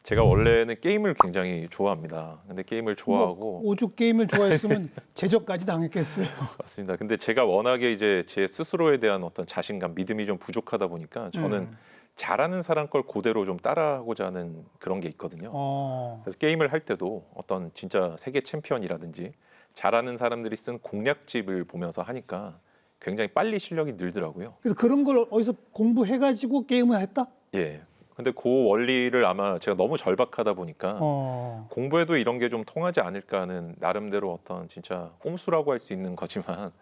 제가 원래는 게임을 굉장히 좋아합니다. 근데 게임을 좋아하고 오죽 게임을 좋아했으면 제적까지 당했겠어요. 맞습니다. 근데 제가 워낙에 이제 제 스스로에 대한 어떤 자신감, 믿음이 좀 부족하다 보니까 저는 잘하는 사람 걸 그대로 좀 따라하고자 하는 그런 게 있거든요. 그래서 게임을 할 때도 어떤 진짜 세계 챔피언이라든지 잘하는 사람들이 쓴 공략집을 보면서 하니까 굉장히 빨리 실력이 늘더라고요. 그래서 그런 걸 어디서 공부해가지고 게임을 했다? 예. 근데 그 원리를 아마 제가 너무 절박하다 보니까 공부에도 이런 게 좀 통하지 않을까 하는 나름대로 어떤 진짜 꼼수라고 할 수 있는 거지만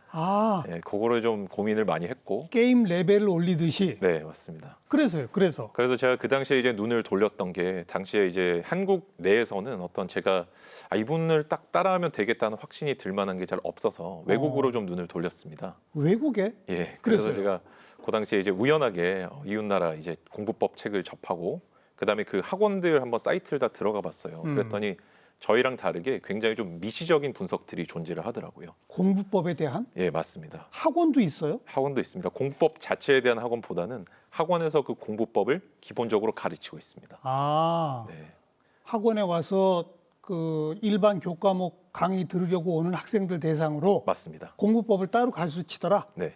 예, 그거를 좀 고민을 많이 했고 게임 레벨을 올리듯이. 네, 맞습니다. 그래서 그래서 제가 그 당시에 이제 눈을 돌렸던 게 당시에 이제 한국 내에서는 어떤 제가 이분을 딱 따라하면 되겠다는 확신이 들 만한 게 잘 없어서 외국으로 좀 눈을 돌렸습니다. 외국에? 예, 그래서 그래서요? 제가 그 당시에 이제 우연하게 이웃나라 이제 공부법 책을 접하고 그다음에 그 학원들 한번 사이트를 다 들어가 봤어요. 그랬더니 저희랑 다르게 굉장히 좀 미시적인 분석들이 존재를 하더라고요. 공부법에 대한? 예, 맞습니다. 학원도 있어요? 학원도 있습니다. 공부법 자체에 대한 학원보다는 학원에서 그 공부법을 기본적으로 가르치고 있습니다. 네, 학원에 와서 그 일반 교과목 강의 들으려고 오는 학생들 대상으로 맞습니다. 공부법을 따로 가르치더라. 네,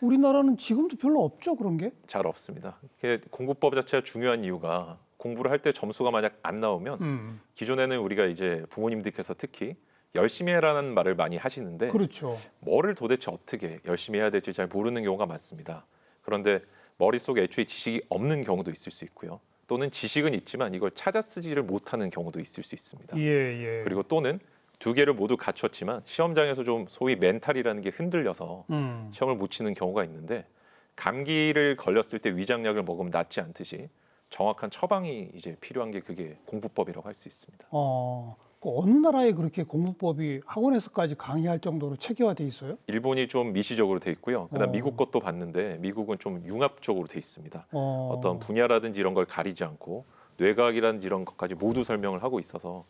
우리나라는 지금도 별로 없죠, 그런 게? 잘 없습니다. 이게 공부법 자체가 중요한 이유가 공부를 할 때 점수가 만약 안 나오면 기존에는 우리가 이제 부모님들께서 특히 열심히 해라는 말을 많이 하시는데 그렇죠. 뭐를 도대체 어떻게 열심히 해야 될지 잘 모르는 경우가 많습니다. 그런데 머릿속에 애초에 지식이 없는 경우도 있을 수 있고요. 또는 지식은 있지만 이걸 찾아 쓰지를 못하는 경우도 있을 수 있습니다. 예. 그리고 또는 두 개를 모두 갖췄지만 시험장에서 좀 소위 멘탈이라는 게 흔들려서 시험을 못 치는 경우가 있는데 감기를 걸렸을 때 위장약을 먹으면 낫지 않듯이 정확한 처방이 이제 필요한 게 그게 공부법이라고 할 수 있습니다. 그 어느 나라에 그렇게 공부법이 학원에서까지 강의할 정도로 체계화돼 있어요? 일본이 좀 미시적으로 돼 있고요. 그다음 미국 것도 봤는데 미국은 좀 융합적으로 돼 있습니다. 어떤 분야라든지 이런 걸 가리지 않고 뇌과학이라든지 이런 것까지 모두 설명을 하고 있어서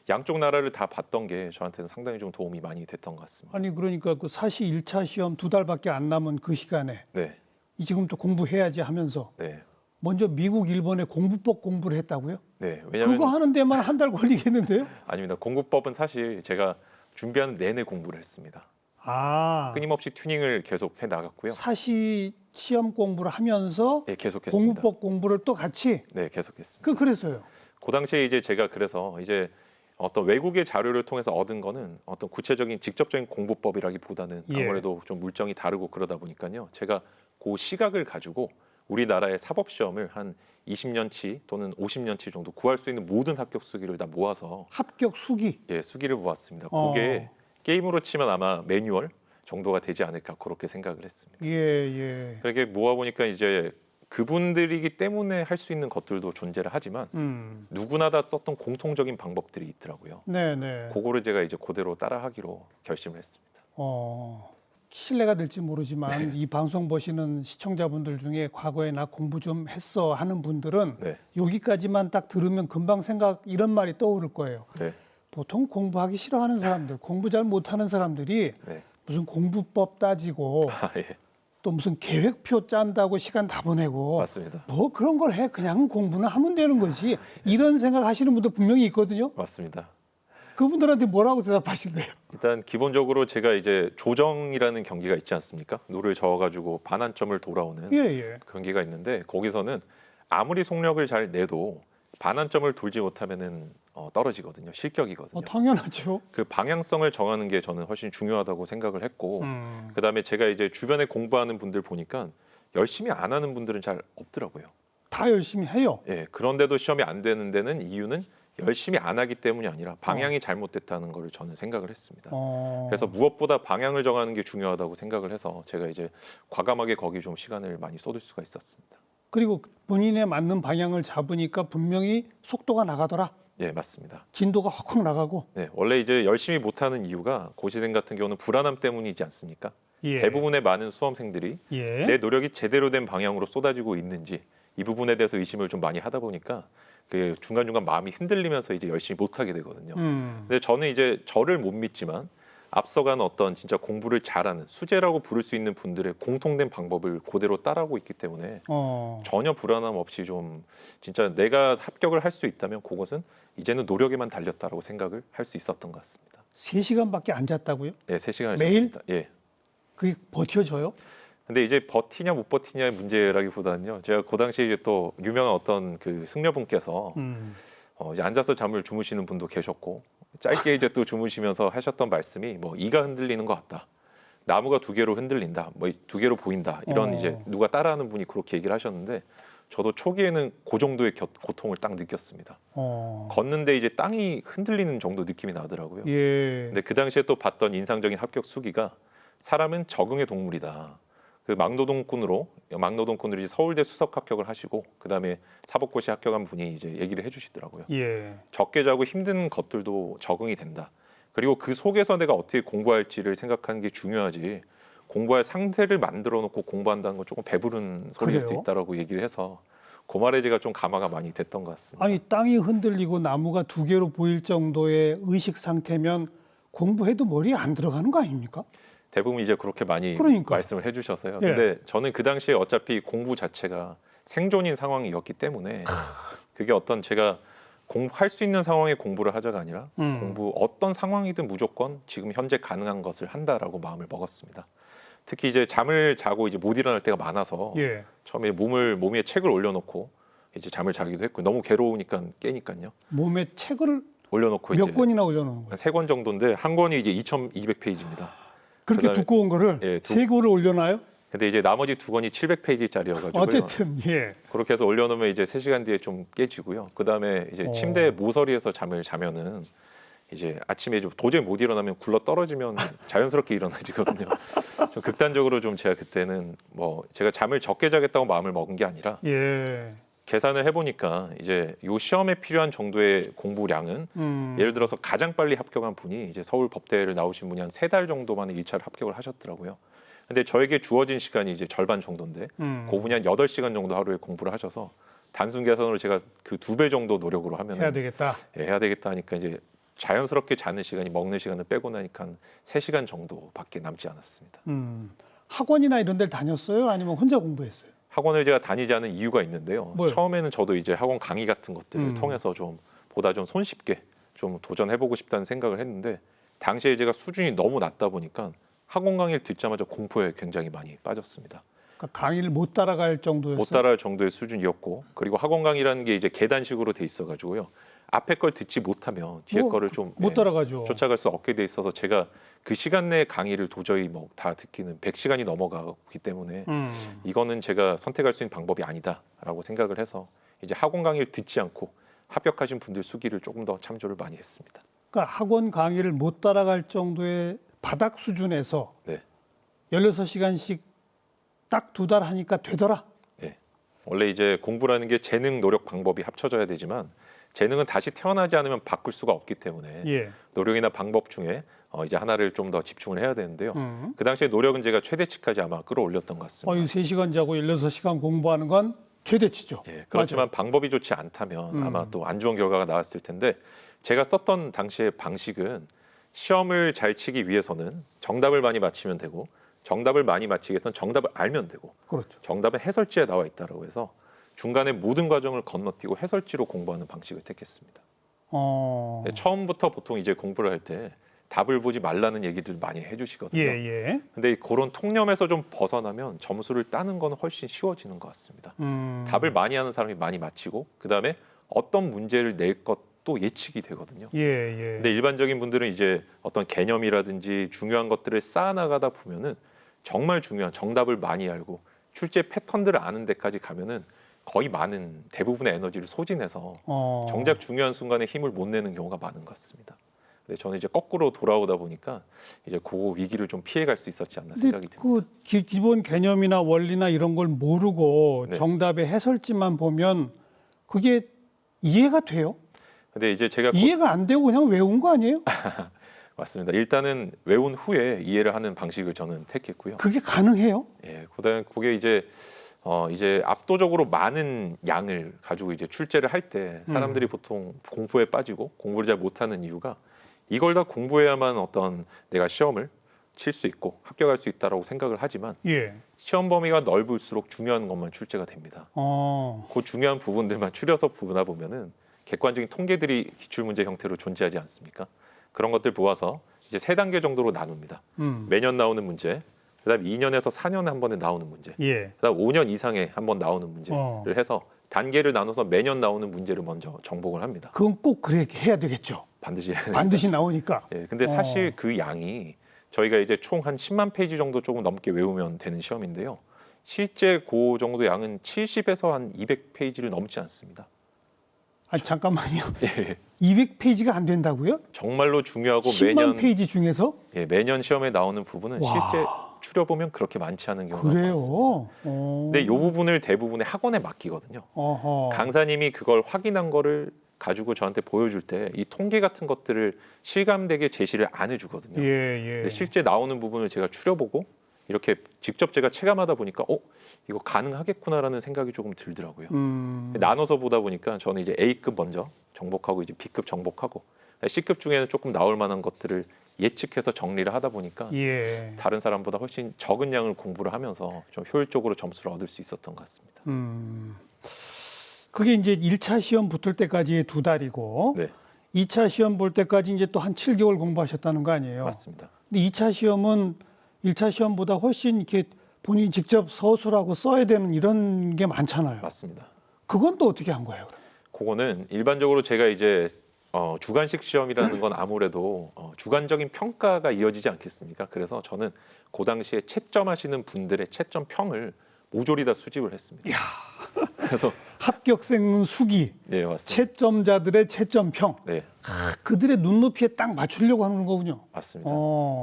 양쪽 나라를 다 봤던 게 저한테는 상당히 좀 도움이 많이 됐던 것 같습니다. 아니 그러니까 그 사시 1차 시험 2달밖에 안 남은 그 시간에 네, 지금부터 공부해야지 하면서 네, 먼저 미국, 일본에 공부법 공부를 했다고요? 네. 왜냐하면 그거 하는 데만 한 달 걸리겠는데요? 아닙니다. 공부법은 사실 제가 준비하는 내내 공부를 했습니다. 끊임없이 튜닝을 계속 해 나갔고요. 사시 시험 공부를 하면서 예, 계속했습니다. 공부법 공부를 또 같이? 네, 계속했습니다. 그래서요? 그 당시에 이제 제가 그래서 이제 어떤 외국의 자료를 통해서 얻은 거는 어떤 구체적인 직접적인 공부법이라기보다는 아무래도 좀 물정이 다르고 그러다 보니까요. 제가 그 시각을 가지고 우리나라의 사법 시험을 한 20년치 또는 50년치 정도 구할 수 있는 모든 합격 수기를 다 모아서 합격 수기? 예, 수기를 모았습니다. 그게 게임으로 치면 아마 매뉴얼 정도가 되지 않을까 그렇게 생각을 했습니다. 예. 그렇게 모아 보니까 이제 그분들이기 때문에 할 수 있는 것들도 존재를 하지만 누구나 다 썼던 공통적인 방법들이 있더라고요. 네네. 그거를 제가 이제 그대로 따라하기로 결심을 했습니다. 실례가 될지 모르지만 이 방송 보시는 시청자분들 중에 과거에 나 공부 좀 했어 하는 분들은 여기까지만 딱 들으면 금방 이런 말이 떠오를 거예요. 보통 공부하기 싫어하는 사람들, 공부 잘 못하는 사람들이 무슨 공부법 따지고 또 무슨 계획표 짠다고 시간 다 보내고 맞습니다. 뭐 그런 걸 해. 그냥 공부는 하면 되는 거지. 이런 생각 하시는 분들 분명히 있거든요. 맞습니다. 그분들한테 뭐라고 대답하실래요? 일단 기본적으로 제가 이제 조정이라는 경기가 있지 않습니까? 노를 저어가지고 반환점을 돌아오는 경기가 있는데 거기서는 아무리 속력을 잘 내도 반환점을 돌지 못하면은 떨어지거든요. 실격이거든요. 당연하죠. 그 방향성을 정하는 게 저는 훨씬 중요하다고 생각을 했고 그다음에 제가 이제 주변에 공부하는 분들 보니까 열심히 안 하는 분들은 잘 없더라고요. 다 열심히 해요. 예, 그런데도 시험이 안 되는 데는 이유는 열심히 안 하기 때문이 아니라 방향이 잘못됐다는 걸 저는 생각을 했습니다. 그래서 무엇보다 방향을 정하는 게 중요하다고 생각을 해서 제가 이제 과감하게 거기 좀 시간을 많이 쏟을 수가 있었습니다. 그리고 본인에 맞는 방향을 잡으니까 분명히 속도가 나가더라. 예, 맞습니다. 진도가 확 나가고. 네, 원래 이제 열심히 못하는 이유가 고시생 같은 경우는 불안함 때문이지 않습니까? 대부분의 많은 수험생들이 내 노력이 제대로 된 방향으로 쏟아지고 있는지 이 부분에 대해서 의심을 좀 많이 하다 보니까 그 중간중간 마음이 흔들리면서 이제 열심히 못하게 되거든요. 근데 저는 이제 저를 못 믿지만 앞서가는 어떤 진짜 공부를 잘하는 수재라고 부를 수 있는 분들의 공통된 방법을 그대로 따라하고 있기 때문에 전혀 불안함 없이 좀 진짜 내가 합격을 할 수 있다면 그것은 이제는 노력에만 달렸다라고 생각을 할 수 있었던 것 같습니다. 3시간밖에 안 잤다고요? 네, 3시간을 매일? 잤습니다. 예. 그게 버텨져요? 근데 이제 버티냐 못 버티냐의 문제라기보다는요. 제가 그 당시에 이제 또 유명한 어떤 그 승려분께서 이제 앉아서 잠을 주무시는 분도 계셨고 짧게 이제 또 주무시면서 하셨던 말씀이 뭐 이가 흔들리는 것 같다. 나무가 2개로 흔들린다. 뭐 2개로 보인다. 이런 이제 누가 따라하는 분이 그렇게 얘기를 하셨는데 저도 초기에는 그 정도의 고통을 딱 느꼈습니다. 걷는데 이제 땅이 흔들리는 정도 느낌이 나더라고요. 예. 근데 그 당시에 또 봤던 인상적인 합격 수기가 사람은 적응의 동물이다. 그 막노동꾼으로 이제 서울대 수석 합격을 하시고 그다음에 사법고시 합격한 분이 이제 얘기를 해주시더라고요. 예. 적게 자고 힘든 것들도 적응이 된다. 그리고 그 속에서 내가 어떻게 공부할지를 생각하는 게 중요하지. 공부할 상태를 만들어 놓고 공부한다는 건 조금 배부른 소리일 수 그래요? 있다라고 얘기를 해서 그 말에 제가 좀 감화가 많이 됐던 것 같습니다. 아니 땅이 흔들리고 나무가 2개로 보일 정도의 의식 상태면 공부해도 머리에 안 들어가는 거 아닙니까? 대부분 이제 그렇게 많이 그러니까. 말씀을 해주셔서요. 예. 근데 저는 그 당시에 어차피 공부 자체가 생존인 상황이었기 때문에 그게 어떤 제가 공부할 수 있는 상황에 공부를 하자가 아니라 공부 어떤 상황이든 무조건 지금 현재 가능한 것을 한다라고 마음을 먹었습니다. 특히 이제 잠을 자고 이제 못 일어날 때가 많아서 예. 처음에 몸에 책을 올려놓고 이제 잠을 자기도 했고 너무 괴로우니까 깨니까요. 몸에 책을 올려놓고 몇 이제 권이나 올려놓은 거예요? 3권 정도인데 한 권이 이제 2,200페이지입니다. 그렇게 그다음에- 두꺼운 거를 예, 3권을 올려놔요? 근데 이제 나머지 2권이 700페이지짜리여가지고요. 어쨌든 예. 그렇게 해서 올려놓으면 이제 3시간 뒤에 좀 깨지고요. 그다음에 이제 침대 모서리에서 잠을 자면은 이제 아침에 좀 도저히 못 일어나면 굴러 떨어지면 자연스럽게 일어나지거든요. 좀 극단적으로 좀 제가 그때는 뭐 제가 잠을 적게 자겠다고 마음을 먹은 게 아니라 예. 계산을 해보니까 이제 요 시험에 필요한 정도의 공부량은 예를 들어서 가장 빨리 합격한 분이 이제 서울 법대를 나오신 분이 한 3달 정도 만에 1차를 합격을 하셨더라고요. 근데 저에게 주어진 시간이 이제 절반 정도인데 그 분이 한 8시간 정도 하루에 공부를 하셔서 단순 계산으로 제가 그 2배 정도 노력으로 하면 해야 되겠다. 해야 되겠다 하니까 이제 자연스럽게 자는 시간이 먹는 시간을 빼고 나니까 한 3시간 정도밖에 남지 않았습니다. 학원이나 이런 데를 다녔어요? 아니면 혼자 공부했어요? 학원을 제가 다니지 않은 이유가 있는데요. 뭐요? 처음에는 저도 이제 학원 강의 같은 것들을 통해서 좀 보다 좀 손쉽게 좀 도전해보고 싶다는 생각을 했는데 당시에 제가 수준이 너무 낮다 보니까 학원 강의를 듣자마자 공포에 굉장히 많이 빠졌습니다. 그러니까 강의를 못 따라갈 정도였어요? 못 따라할 정도의 수준이었고 그리고 학원 강의라는 게 이제 계단식으로 돼 있어가지고요. 앞에 걸 듣지 못하면 뒤에 거를 좀 못 따라가죠. 쫓아갈 수 없게 돼 있어서 제가 그 시간 내에 강의를 도저히 뭐 다 듣기는 100시간이 넘어가기 때문에 이거는 제가 선택할 수 있는 방법이 아니다라고 생각을 해서 이제 학원 강의를 듣지 않고 합격하신 분들 수기를 조금 더 참조를 많이 했습니다. 그러니까 학원 강의를 못 따라갈 정도의 바닥 수준에서 네. 16시간씩 딱 2달 하니까 되더라. 네. 원래 이제 공부라는 게 재능, 노력, 방법이 합쳐져야 되지만 재능은 다시 태어나지 않으면 바꿀 수가 없기 때문에 예. 노력이나 방법 중에 이제 하나를 좀 더 집중을 해야 되는데요. 그 당시에 노력은 제가 최대치까지 아마 끌어올렸던 것 같습니다. 3시간 자고 16시간 공부하는 건 최대치죠. 예, 그렇지만 방법이 좋지 않다면 아마 또 안 좋은 결과가 나왔을 텐데 제가 썼던 당시의 방식은 시험을 잘 치기 위해서는 정답을 많이 맞히면 되고 정답을 많이 맞히기 위해서는 정답을 알면 되고 그렇죠. 정답은 해설지에 나와 있다고 해서 중간에 모든 과정을 건너뛰고 해설지로 공부하는 방식을 택했습니다. 네, 처음부터 보통 이제 공부를 할 때 답을 보지 말라는 얘기들 많이 해주시거든요. 예. 근데 그런 통념에서 좀 벗어나면 점수를 따는 건 훨씬 쉬워지는 것 같습니다. 답을 많이 하는 사람이 많이 맞히고 그 다음에 어떤 문제를 낼 것도 예측이 되거든요. 예. 근데 일반적인 분들은 이제 어떤 개념이라든지 중요한 것들을 쌓아나가다 보면은 정말 중요한 정답을 많이 알고 출제 패턴들을 아는 데까지 가면은 거의 많은 대부분의 에너지를 소진해서 정작 중요한 순간에 힘을 못 내는 경우가 많은 것 같습니다. 근데 저는 이제 거꾸로 돌아오다 보니까 이제 그 위기를 좀 피해갈 수 있었지 않나 생각이 듭니다. 그 기본 개념이나 원리나 이런 걸 모르고 네. 정답의 해설지만 보면 그게 이해가 돼요? 근데 이제 제가 이해가 안 되고 그냥 외운 거 아니에요? 맞습니다. 일단은 외운 후에 이해를 하는 방식을 저는 택했고요. 그게 가능해요? 예, 그다음에 그게 이제 압도적으로 많은 양을 가지고 이제 출제를 할 때 사람들이 보통 공포에 빠지고 공부를 잘 못하는 이유가 이걸 다 공부해야만 어떤 내가 시험을 칠 수 있고 합격할 수 있다라고 생각을 하지만 예. 시험 범위가 넓을수록 중요한 것만 출제가 됩니다. 그 중요한 부분들만 추려서 보다 보면은 객관적인 통계들이 기출문제 형태로 존재하지 않습니까? 그런 것들 모아서 이제 3단계 정도로 나눕니다. 매년 나오는 문제, 그다음 2년에서 4년에 한 번에 나오는 문제, 예. 그다음 5년 이상에 한 번 나오는 문제를 해서 단계를 나눠서 매년 나오는 문제를 먼저 정복을 합니다. 그건 꼭 그렇게 해야 되겠죠. 반드시 해야 됩니다. 반드시 나오니까. 예, 근데 사실 그 양이 저희가 이제 총 한 10만 페이지 정도 조금 넘게 외우면 되는 시험인데요. 실제 그 정도 양은 70에서 한 200페이지를 넘지 않습니다. 아니 잠깐만요. 예, 200페이지가 안 된다고요? 정말로 중요하고 10만 매년 페이지 중에서? 예, 매년 시험에 나오는 부분은 와. 실제 추려보면 그렇게 많지 않은 경우가 많습니다. 그래요? 근데 이 부분을 대부분의 학원에 맡기거든요. 어허. 강사님이 그걸 확인한 거를 가지고 저한테 보여줄 때 이 통계 같은 것들을 실감되게 제시를 안 해주거든요. 예. 근데 실제 나오는 부분을 제가 추려보고 이렇게 직접 제가 체감하다 보니까 이거 가능하겠구나라는 생각이 조금 들더라고요. 나눠서 보다 보니까 저는 이제 A급 먼저 정복하고 이제 B급 정복하고 C급 중에는 조금 나올 만한 것들을 예측해서 정리를 하다 보니까 예. 다른 사람보다 훨씬 적은 양을 공부를 하면서 좀 효율적으로 점수를 얻을 수 있었던 것 같습니다. 그게 이제 1차 시험 붙을 때까지 2달이고 네, 2차 시험 볼 때까지 이제 또 한 7개월 공부하셨다는 거 아니에요? 맞습니다. 근데 2차 시험은 1차 시험보다 훨씬 이렇게 본인이 직접 서술하고 써야 되는 이런 게 많잖아요. 맞습니다. 그건 또 어떻게 한 거예요? 그거는 일반적으로 제가 이제 주관식 시험이라는 건 아무래도 주관적인 평가가 이어지지 않겠습니까? 그래서 저는 그 당시에 채점하시는 분들의 채점평을 모조리 다 수집을 했습니다. 이야. 그래서 합격생 수기, 네, 맞습니다. 채점자들의 채점평, 네, 그들의 눈높이에 딱 맞추려고 하는 거군요. 맞습니다.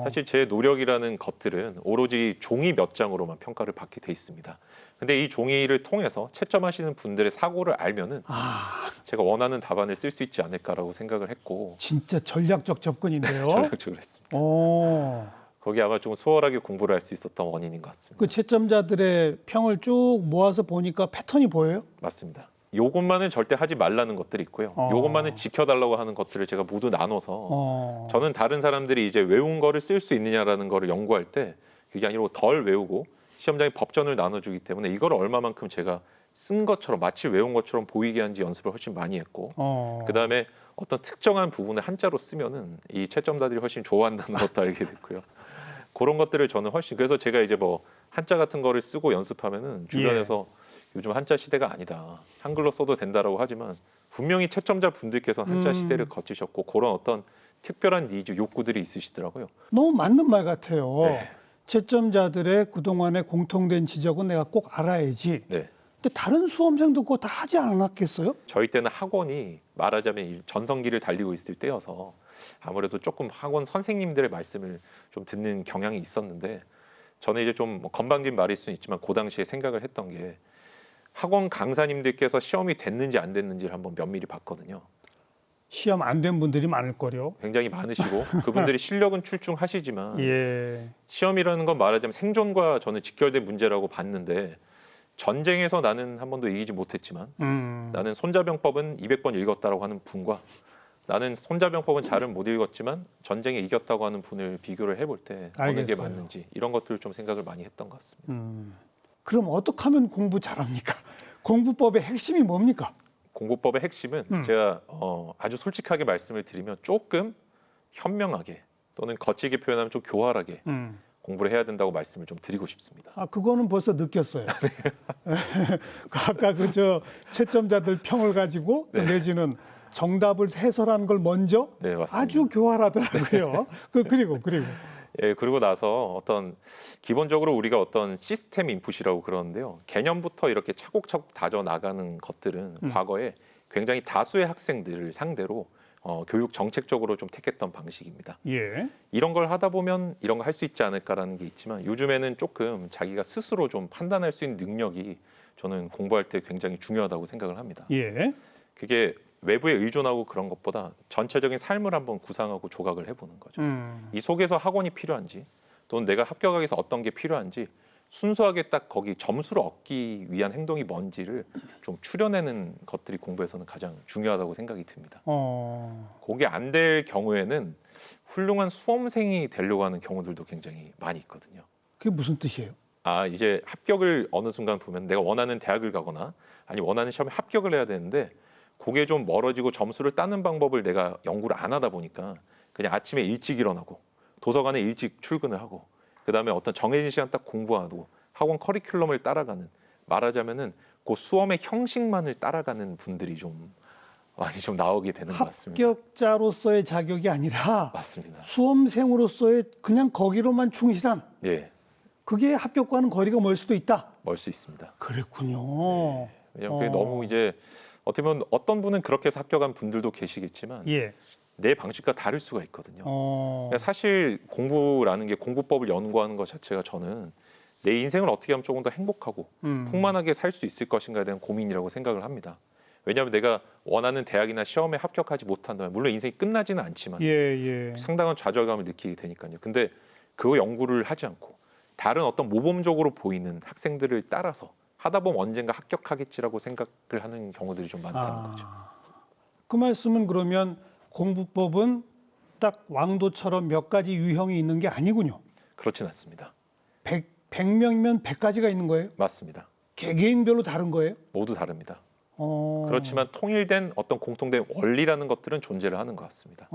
사실 제 노력이라는 것들은 오로지 종이 몇 장으로만 평가를 받게 돼 있습니다. 근데 이 종이를 통해서 채점하시는 분들의 사고를 알면은 제가 원하는 답안을 쓸 수 있지 않을까라고 생각을 했고 진짜 전략적 접근인데요. 전략적으로 했습니다. 거기 아마 좀 수월하게 공부를 할 수 있었던 원인인 것 같습니다. 그 채점자들의 평을 쭉 모아서 보니까 패턴이 보여요? 맞습니다. 요것만은 절대 하지 말라는 것들이 있고요. 요것만은 지켜달라고 하는 것들을 제가 모두 나눠서 저는 다른 사람들이 이제 외운 거를 쓸 수 있느냐라는 거를 연구할 때 그게 아니고 덜 외우고 시험장에 법전을 나눠주기 때문에 이걸 얼마만큼 제가 쓴 것처럼 마치 외운 것처럼 보이게 한지 연습을 훨씬 많이 했고 그다음에 어떤 특정한 부분을 한자로 쓰면은 이 채점자들이 훨씬 좋아한다는 것도 알게 됐고요. 그런 것들을 저는 훨씬 그래서 제가 이제 뭐 한자 같은 거를 쓰고 연습하면은 주변에서 요즘 한자 시대가 아니다. 한글로 써도 된다라고 하지만 분명히 채점자 분들께서는 한자 시대를 거치셨고 그런 어떤 특별한 니즈 요구들이 있으시더라고요. 너무 맞는 말 같아요. 네. 채점자들의 그동안의 공통된 지적은 내가 꼭 알아야지. 네. 근데 다른 수험생도 그거 다 하지 않았겠어요? 저희 때는 학원이 말하자면 이 전성기를 달리고 있을 때여서 아무래도 조금 학원 선생님들의 말씀을 좀 듣는 경향이 있었는데 저는 이제 좀 건방진 말일 수는 있지만 그 당시에 생각을 했던 게 학원 강사님들께서 시험이 됐는지 안 됐는지를 한번 면밀히 봤거든요. 시험 안 된 분들이 많을 거요. 굉장히 많으시고 그분들이 실력은 출중하시지만 예. 시험이라는 건 말하자면 생존과 저는 직결된 문제라고 봤는데 전쟁에서 나는 한 번도 이기지 못했지만 나는 손자병법은 200번 읽었다라고 하는 분과 나는 손자병법은 잘은 못 읽었지만 전쟁에 이겼다고 하는 분을 비교를 해볼 때 어느 게 맞는지 이런 것들을 좀 생각을 많이 했던 것 같습니다. 그럼 어떻게 하면 공부 잘합니까? 공부법의 핵심이 뭡니까? 공부법의 핵심은 제가 아주 솔직하게 말씀을 드리면 조금 현명하게 또는 거칠게 표현하면 좀 교활하게 공부를 해야 된다고 말씀을 좀 드리고 싶습니다. 그거는 벌써 느꼈어요. 아까 그 채점자들 평을 가지고 또 내지는 정답을 해설한 걸 먼저 아주 교활하더라고요. 그리고 예, 그리고 나서 어떤 기본적으로 우리가 어떤 시스템 인풋이라고 그러는데요. 개념부터 이렇게 차곡차곡 다져 나가는 것들은 과거에 굉장히 다수의 학생들을 상대로 교육 정책적으로 좀 택했던 방식입니다. 예. 이런 걸 하다 보면 이런 거 할 수 있지 않을까라는 게 있지만 요즘에는 조금 자기가 스스로 좀 판단할 수 있는 능력이 저는 공부할 때 굉장히 중요하다고 생각을 합니다. 예. 그게 외부에 의존하고 그런 것보다 전체적인 삶을 한번 구상하고 조각을 해보는 거죠. 이 속에서 학원이 필요한지 또는 내가 합격하기 위해서 어떤 게 필요한지 순수하게 딱 거기 점수를 얻기 위한 행동이 뭔지를 좀 추려내는 것들이 공부에서는 가장 중요하다고 생각이 듭니다. 그게 안 될 경우에는 훌륭한 수험생이 되려고 하는 경우들도 굉장히 많이 있거든요. 그게 무슨 뜻이에요? 이제 합격을 어느 순간 보면 내가 원하는 대학을 가거나 아니 원하는 시험에 합격을 해야 되는데 그게 좀 멀어지고 점수를 따는 방법을 내가 연구를 안 하다 보니까 그냥 아침에 일찍 일어나고 도서관에 일찍 출근을 하고 그다음에 어떤 정해진 시간 딱 공부하고 학원 커리큘럼을 따라가는, 말하자면은 그 수험의 형식만을 따라가는 분들이 좀 많이 좀 나오게 되는 것 같습니다. 합격자로서의 자격이 아니라 맞습니다. 수험생으로서의 그냥 거기로만 충실한. 예. 그게 합격과는 거리가 멀 수도 있다. 멀 수 있습니다. 그랬군요. 네. 왜냐하면 그게 너무 이제 어떻게 보면 어떤 분은 그렇게 해서 합격한 분들도 계시겠지만 예. 내 방식과 다를 수가 있거든요. 사실 공부라는 게 공부법을 연구하는 것 자체가 저는 내 인생을 어떻게 하면 조금 더 행복하고 풍만하게 살 수 있을 것인가에 대한 고민이라고 생각을 합니다. 왜냐하면 내가 원하는 대학이나 시험에 합격하지 못한다면 물론 인생이 끝나지는 않지만 상당한 좌절감을 느끼게 되니까요. 근데 그 연구를 하지 않고 다른 어떤 모범적으로 보이는 학생들을 따라서 하다 보면 언젠가 합격하겠지라고 생각을 하는 경우들이 좀 많다는 거죠. 그 말씀은 그러면 공부법은 딱 왕도처럼 몇 가지 유형이 있는 게 아니군요. 그렇진 않습니다. 100명이면 100가지가 있는 거예요? 맞습니다. 개개인별로 다른 거예요? 모두 다릅니다. 그렇지만 통일된 어떤 공통된 원리라는 것들은 존재를 하는 것 같습니다.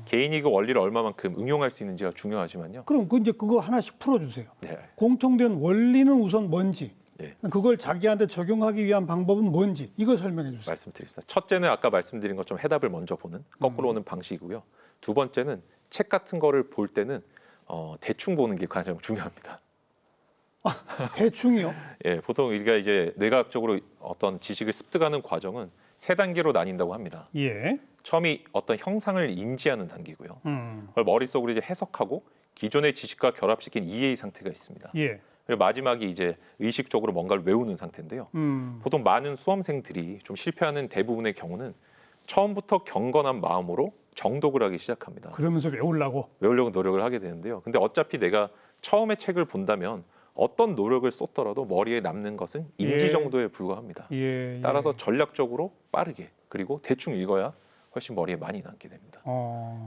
개인이 그 원리를 얼마만큼 응용할 수 있는지가 중요하지만요. 그럼 이제 그거 하나씩 풀어주세요. 네. 공통된 원리는 우선 뭔지, 네. 그걸 자기한테 적용하기 위한 방법은 뭔지 이거 설명해 주세요. 말씀드립니다. 첫째는 아까 말씀드린 것처럼 해답을 먼저 보는 거꾸로 오는 방식이고요. 두 번째는 책 같은 거를 볼 때는 대충 보는 게 가장 중요합니다. 대충이요? 예, 보통 우리가 이제 뇌과학적으로 어떤 지식을 습득하는 과정은 세 단계로 나뉜다고 합니다. 예. 처음이 어떤 형상을 인지하는 단계고요. 그걸 머릿속으로 이제 해석하고 기존의 지식과 결합시킨 이해의 상태가 있습니다. 예. 그리고 마지막이 이제 의식적으로 뭔가를 외우는 상태인데요. 보통 많은 수험생들이 좀 실패하는 대부분의 경우는 처음부터 경건한 마음으로 정독을 하기 시작합니다. 그러면서 외우려고 노력을 하게 되는데요. 근데 어차피 내가 처음에 책을 본다면 어떤 노력을 쏟더라도 머리에 남는 것은 인지 정도에 불과합니다. 따라서 전략적으로 빠르게 그리고 대충 읽어야 훨씬 머리에 많이 남게 됩니다.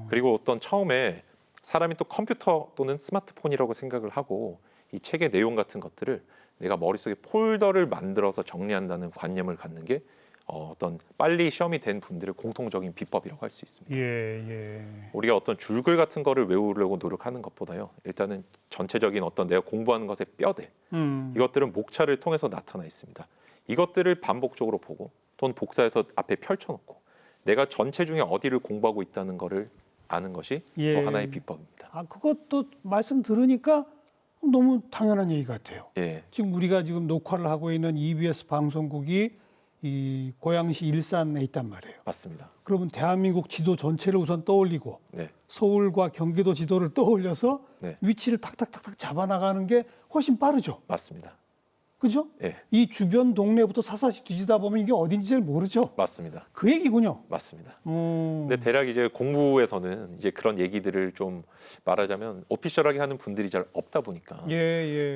그리고 어떤 처음에 사람이 또 컴퓨터 또는 스마트폰이라고 생각을 하고 이 책의 내용 같은 것들을 내가 머릿속에 폴더를 만들어서 정리한다는 관념을 갖는 게 어떤 빨리 시험이 된 분들의 공통적인 비법이라고 할 수 있습니다. 우리가 어떤 줄글 같은 거를 외우려고 노력하는 것보다요. 일단은 전체적인 어떤 내가 공부하는 것의 뼈대 이것들은 목차를 통해서 나타나 있습니다. 이것들을 반복적으로 보고 또는 복사해서 앞에 펼쳐놓고 내가 전체 중에 어디를 공부하고 있다는 거를 아는 것이 또 하나의 비법입니다. 그것도 말씀 들으니까 너무 당연한 얘기 같아요. 지금 우리가 지금 녹화를 하고 있는 EBS 방송국이 이 고양시 일산에 있단 말이에요. 맞습니다. 그러면 대한민국 지도 전체를 우선 떠올리고 서울과 경기도 지도를 떠올려서 위치를 탁탁탁탁 잡아나가는 게 훨씬 빠르죠. 맞습니다. 그죠? 이 주변 동네부터 사사시 뒤지다 보면 이게 어딘지 잘 모르죠. 맞습니다. 그 얘기군요. 맞습니다. 근데 대략 이제 공부에서는 이제 그런 얘기들을 좀 말하자면 오피셜하게 하는 분들이 잘 없다 보니까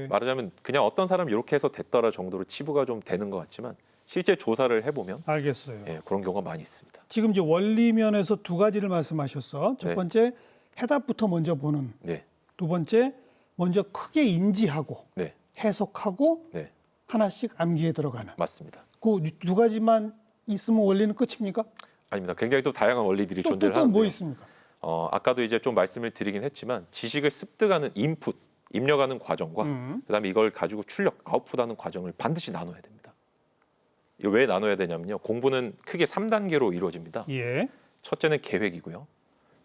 말하자면 그냥 어떤 사람 이렇게 해서 됐더라 정도로 치부가 좀 되는 것 같지만 실제 조사를 해보면 알겠어요. 그런 경우가 많이 있습니다. 지금 이제 원리 면에서 두 가지를 말씀하셨어. 첫 번째 해답부터 먼저 보는. 두 번째 먼저 크게 인지하고 해석하고 하나씩 암기에 들어가는. 맞습니다. 그 두 가지만 있으면 원리는 끝입니까? 아닙니다. 굉장히 또 다양한 원리들이 존재를 하는데요. 또 뭐 있습니까? 아까도 이제 좀 말씀을 드리긴 했지만 지식을 습득하는 인풋, 입력하는 과정과 그다음에 이걸 가지고 출력, 아웃풋하는 과정을 반드시 나눠야 됩니다. 왜 나눠야 되냐면요. 공부는 크게 3단계로 이루어집니다. 첫째는 계획이고요.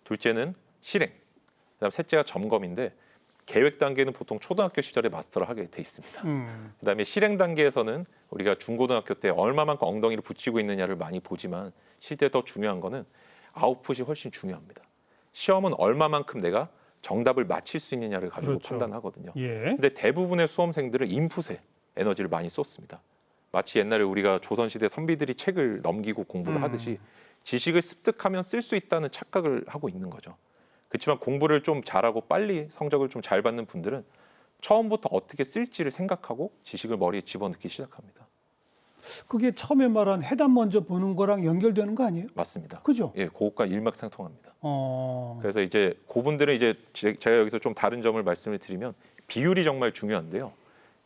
둘째는 실행. 그다음 셋째가 점검인데 계획 단계는 보통 초등학교 시절에 마스터를 하게 돼 있습니다. 그다음에 실행 단계에서는 우리가 중고등학교 때 얼마만큼 엉덩이를 붙이고 있느냐를 많이 보지만 실제 더 중요한 거는 아웃풋이 훨씬 중요합니다. 시험은 얼마만큼 내가 정답을 맞힐 수 있느냐를 가지고 판단하거든요. 근데 대부분의 수험생들은 인풋에 에너지를 많이 쏟습니다. 마치 옛날에 우리가 조선시대 선비들이 책을 넘기고 공부를 하듯이 지식을 습득하면 쓸 수 있다는 착각을 하고 있는 거죠. 그렇지만 공부를 좀 잘하고 빨리 성적을 좀 잘 받는 분들은 처음부터 어떻게 쓸지를 생각하고 지식을 머리에 집어넣기 시작합니다. 그게 처음에 말한 해답 먼저 보는 거랑 연결되는 거 아니에요? 맞습니다. 그죠? 예, 그것과 일맥상통합니다. 그래서 이제 그분들은 이제 제가 여기서 좀 다른 점을 말씀을 드리면 비율이 정말 중요한데요.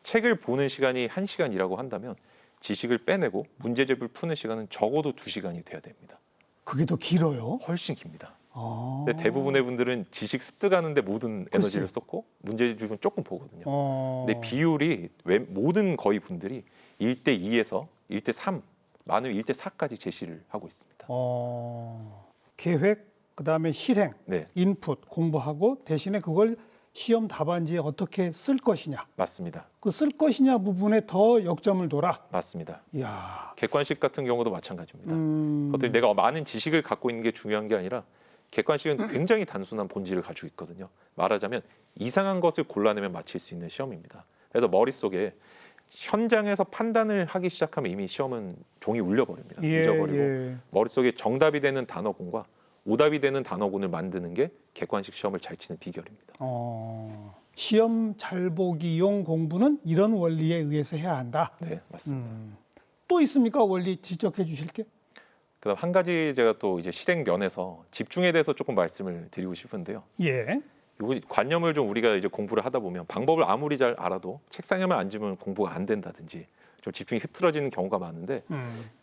책을 보는 시간이 1시간이라고 한다면 지식을 빼내고 문제집을 푸는 시간은 적어도 2시간이 돼야 됩니다. 그게 더 길어요? 훨씬 깁니다. 근데 대부분의 분들은 지식 습득하는데 모든 에너지를 썼고 문제집은 조금 보거든요. 근데 비율이 모든 거의 분들이 1대2에서 1대3, 많으면 1대4까지 제시를 하고 있습니다. 계획, 그다음에 실행, 네. 인풋, 공부하고 대신에 그걸 시험 답안지에 어떻게 쓸 것이냐. 맞습니다. 그 쓸 것이냐 부분에 더 역점을 둬라. 맞습니다. 이야. 객관식 같은 경우도 마찬가지입니다. 그것들이 내가 많은 지식을 갖고 있는 게 중요한 게 아니라 객관식은 굉장히 단순한 본질을 가지고 있거든요. 말하자면 이상한 것을 골라내면 맞힐 수 있는 시험입니다. 그래서 머릿속에 현장에서 판단을 하기 시작하면 이미 시험은 종이 울려버립니다. 잊어버리고 머릿속에 정답이 되는 단어군과 오답이 되는 단어군을 만드는 게 객관식 시험을 잘 치는 비결입니다. 시험 잘 보기용 공부는 이런 원리에 의해서 해야 한다. 네, 맞습니다. 또 있습니까? 원리 지적해 주실 게? 그다음 한 가지 제가 또 이제 실행 면에서 집중에 대해서 조금 말씀을 드리고 싶은데요. 예. 요 관념을 좀 우리가 이제 공부를 하다 보면 방법을 아무리 잘 알아도 책상에만 앉으면 공부가 안 된다든지 좀 집중이 흐트러지는 경우가 많은데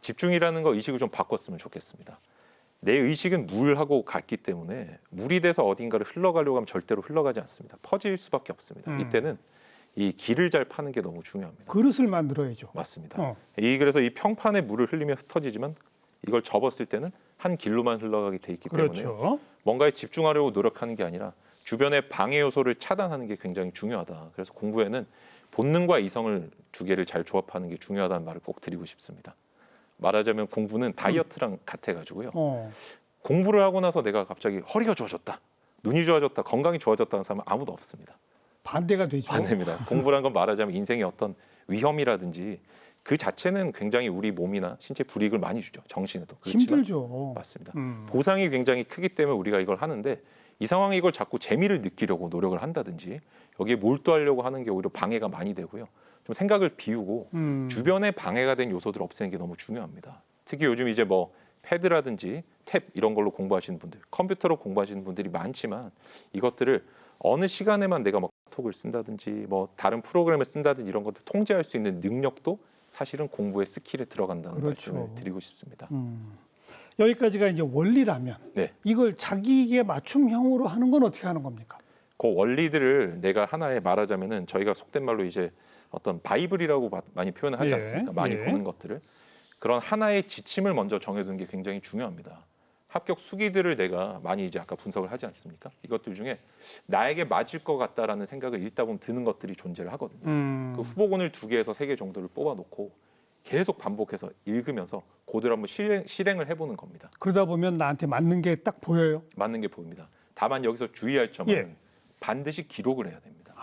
집중이라는 거 의식을 좀 바꿨으면 좋겠습니다. 내 의식은 물하고 같기 때문에 물이 돼서 어딘가를 흘러가려고 하면 절대로 흘러가지 않습니다. 퍼질 수밖에 없습니다. 이때는 이 길을 잘 파는 게 너무 중요합니다. 그릇을 만들어야죠. 맞습니다. 그래서 이 평판에 물을 흘리면 흩어지지만 이걸 접었을 때는 한 길로만 흘러가게 돼 있기 때문에 뭔가에 집중하려고 노력하는 게 아니라 주변의 방해 요소를 차단하는 게 굉장히 중요하다. 그래서 공부에는 본능과 이성을 두 개를 잘 조합하는 게 중요하다는 말을 꼭 드리고 싶습니다. 말하자면 공부는 다이어트랑 같아가지고요. 공부를 하고 나서 내가 갑자기 허리가 좋아졌다, 눈이 좋아졌다, 건강이 좋아졌다는 사람은 아무도 없습니다. 반대가 되죠. 반대입니다. 공부란 건 말하자면 인생의 어떤 위험이라든지 그 자체는 굉장히 우리 몸이나 신체 불이익을 많이 주죠. 정신에도. 힘들죠. 맞습니다. 보상이 굉장히 크기 때문에 우리가 이걸 하는데 이 상황에 이걸 자꾸 재미를 느끼려고 노력을 한다든지 여기에 몰두하려고 하는 게 오히려 방해가 많이 되고요. 좀 생각을 비우고 주변에 방해가 된 요소들을 없애는 게 너무 중요합니다. 특히 요즘 이제 뭐 패드라든지 탭 이런 걸로 공부하시는 분들, 컴퓨터로 공부하시는 분들이 많지만 이것들을 어느 시간에만 내가 막 톡을 쓴다든지 뭐 다른 프로그램을 쓴다든지 이런 것들 통제할 수 있는 능력도 사실은 공부의 스킬에 들어간다는 말씀을 드리고 싶습니다. 여기까지가 이제 원리라면 네. 이걸 자기에게 맞춤형으로 하는 건 어떻게 하는 겁니까? 그 원리들을 내가 하나에 말하자면은 저희가 속된 말로 이제 어떤 바이블이라고 많이 표현을 하지 않습니까? 많이 보는 것들을 그런 하나의 지침을 먼저 정해두는 게 굉장히 중요합니다. 합격 수기들을 내가 많이 이제 아까 분석을 하지 않습니까? 이것들 중에 나에게 맞을 것 같다라는 생각을 읽다 보면 드는 것들이 존재를 하거든요. 그 후보군을 2개에서 3개 정도를 뽑아놓고 계속 반복해서 읽으면서 그대로 한번 실행을 해보는 겁니다. 그러다 보면 나한테 맞는 게 딱 보여요? 맞는 게 보입니다. 다만 여기서 주의할 점은 반드시 기록을 해야 됩니다.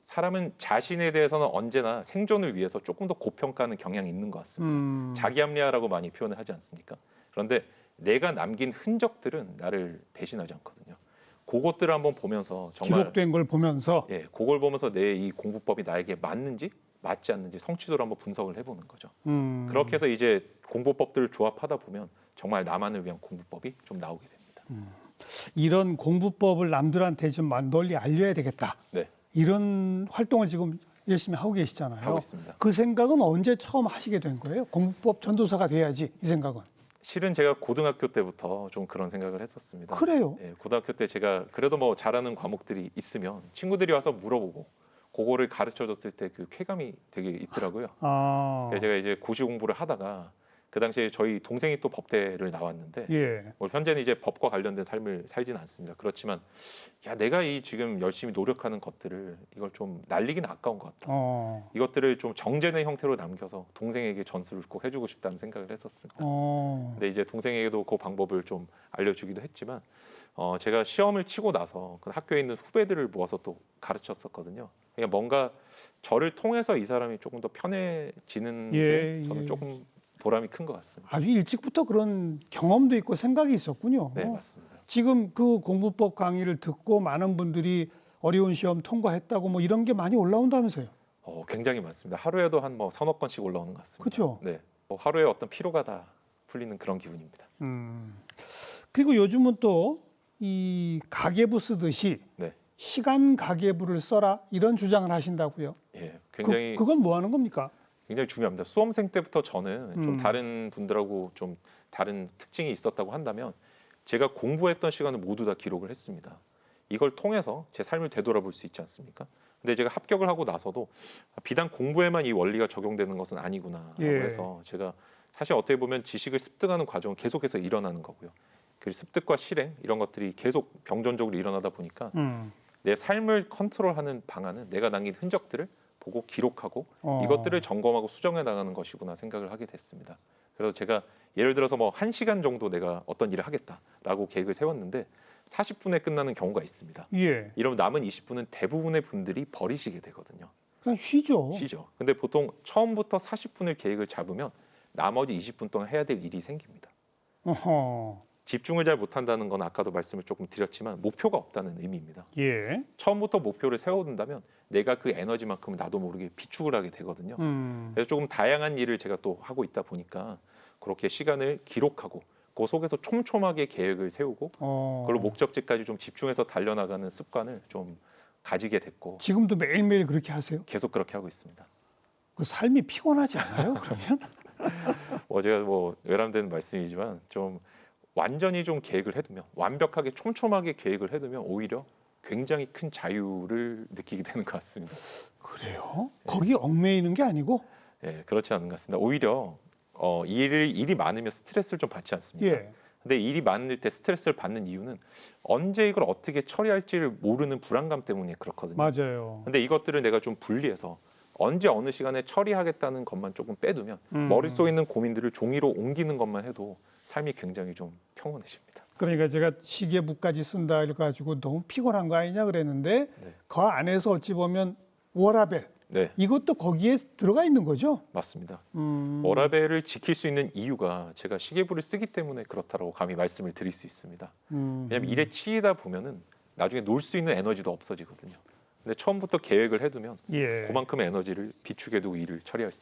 사람은 자신에 대해서는 언제나 생존을 위해서 조금 더 고평가하는 경향이 있는 것 같습니다. 자기합리화라고 많이 표현을 하지 않습니까? 그런데 내가 남긴 흔적들은 나를 배신하지 않거든요. 그것들을 한번 보면서 정말 기록된 걸 보면서 그걸 보면서 내 이 공부법이 나에게 맞는지 맞지 않는지 성취도를 한번 분석을 해보는 거죠. 그렇게 해서 이제 공부법들을 조합하다 보면 정말 나만을 위한 공부법이 좀 나오게 됩니다. 이런 공부법을 남들한테 좀 널리 알려야 되겠다. 이런 활동을 지금 열심히 하고 계시잖아요. 하고 있습니다. 그 생각은 언제 처음 하시게 된 거예요? 공부법 전도사가 돼야지 이 생각은. 실은 제가 고등학교 때부터 좀 그런 생각을 했었습니다. 그래요? 고등학교 때 제가 그래도 뭐 잘하는 과목들이 있으면 친구들이 와서 물어보고 그거를 가르쳐줬을 때 그 쾌감이 되게 있더라고요. 그래서 제가 이제 고시 공부를 하다가 그 당시에 저희 동생이 또 법대를 나왔는데 뭐 현재는 이제 법과 관련된 삶을 살지는 않습니다. 그렇지만 야 내가 이 지금 열심히 노력하는 것들을 이걸 좀 날리기는 아까운 것 같다. 이것들을 좀 정제된 형태로 남겨서 동생에게 전수를 꼭 해주고 싶다는 생각을 했었습니다. 근데 이제 동생에게도 그 방법을 좀 알려주기도 했지만 제가 시험을 치고 나서 그 학교에 있는 후배들을 모아서 또 가르쳤었거든요. 그러니까 뭔가 저를 통해서 이 사람이 조금 더 편해지는 게 저는 조금 보람이 큰 것 같습니다. 아주 일찍부터 그런 경험도 있고 생각이 있었군요. 네, 맞습니다. 지금 그 공부법 강의를 듣고 많은 분들이 어려운 시험 통과했다고 뭐 이런 게 많이 올라온다면서요. 굉장히 많습니다. 하루에도 한 뭐 서너 건씩 올라오는 것 같습니다. 그렇죠. 네, 뭐 하루에 어떤 피로가 다 풀리는 그런 기분입니다. 그리고 요즘은 또 이 가계부 쓰듯이 네. 시간 가계부를 써라 이런 주장을 하신다고요. 예, 굉장히 그건 뭐 하는 겁니까? 굉장히 중요합니다. 수험생 때부터 저는 좀 다른 분들하고 좀 다른 특징이 있었다고 한다면 제가 공부했던 시간을 모두 다 기록을 했습니다. 이걸 통해서 제 삶을 되돌아볼 수 있지 않습니까? 근데 제가 합격을 하고 나서도 비단 공부에만 이 원리가 적용되는 것은 아니구나라고 해서 제가 사실 어떻게 보면 지식을 습득하는 과정은 계속해서 일어나는 거고요. 그 습득과 실행 이런 것들이 계속 병존적으로 일어나다 보니까 내 삶을 컨트롤하는 방안은 내가 남긴 흔적들을 보고 기록하고 이것들을 점검하고 수정해 나가는 것이구나 생각을 하게 됐습니다. 그래서 제가 예를 들어서 뭐 1시간 정도 내가 어떤 일을 하겠다라고 계획을 세웠는데 40분에 끝나는 경우가 있습니다. 예. 이러면 남은 20분은 대부분의 분들이 버리시게 되거든요. 그냥 쉬죠. 쉬죠. 근데 보통 처음부터 40분을 계획을 잡으면 나머지 20분 동안 해야 될 일이 생깁니다. 어허. 집중을 잘 못한다는 건 아까도 말씀을 조금 드렸지만 목표가 없다는 의미입니다. 예. 처음부터 목표를 세워둔다면 내가 그 에너지만큼 나도 모르게 비축을 하게 되거든요. 그래서 조금 다양한 일을 제가 또 하고 있다 보니까 그렇게 시간을 기록하고 그 속에서 촘촘하게 계획을 세우고 그리고 목적지까지 좀 집중해서 달려나가는 습관을 좀 가지게 됐고 지금도 매일매일 그렇게 하세요? 계속 그렇게 하고 있습니다. 그 삶이 피곤하지 않아요? 그러면? 제가 뭐 외람된 말씀이지만 좀 완전히 좀 계획을 해두면 완벽하게 촘촘하게 계획을 해두면 오히려 굉장히 큰 자유를 느끼게 되는 것 같습니다. 그래요? 거기 얽매이는 게 아니고? 예, 그렇지 않은 것 같습니다. 오히려 일이 많으면 스트레스를 좀 받지 않습니까? 예. 근데 일이 많을 때 스트레스를 받는 이유는 언제 이걸 어떻게 처리할지를 모르는 불안감 때문에 그렇거든요. 맞아요. 근데 이것들을 내가 좀 분리해서 언제 어느 시간에 처리하겠다는 것만 조금 빼두면 머릿속에 있는 고민들을 종이로 옮기는 것만 해도 삶이 굉장히 좀 평온해집니다. 그러니까 제가 시계부까지 쓴다 해가지고 너무 피곤한 거 아니냐 그랬는데 그 안에서 어찌 보면 워라밸 이것도 거기에 들어가 있는 거죠? 맞습니다. 워라밸을 지킬 수 있는 이유가 제가 시계부를 쓰기 때문에 그렇다라고 감히 말씀을 드릴 수 있습니다. 왜냐하면 일에 치이다 보면은 나중에 놀 수 있는 에너지도 없어지거든요. 근데 처음부터 계획을 해두면 그만큼의 에너지를 비축해두고 일을 처리할 수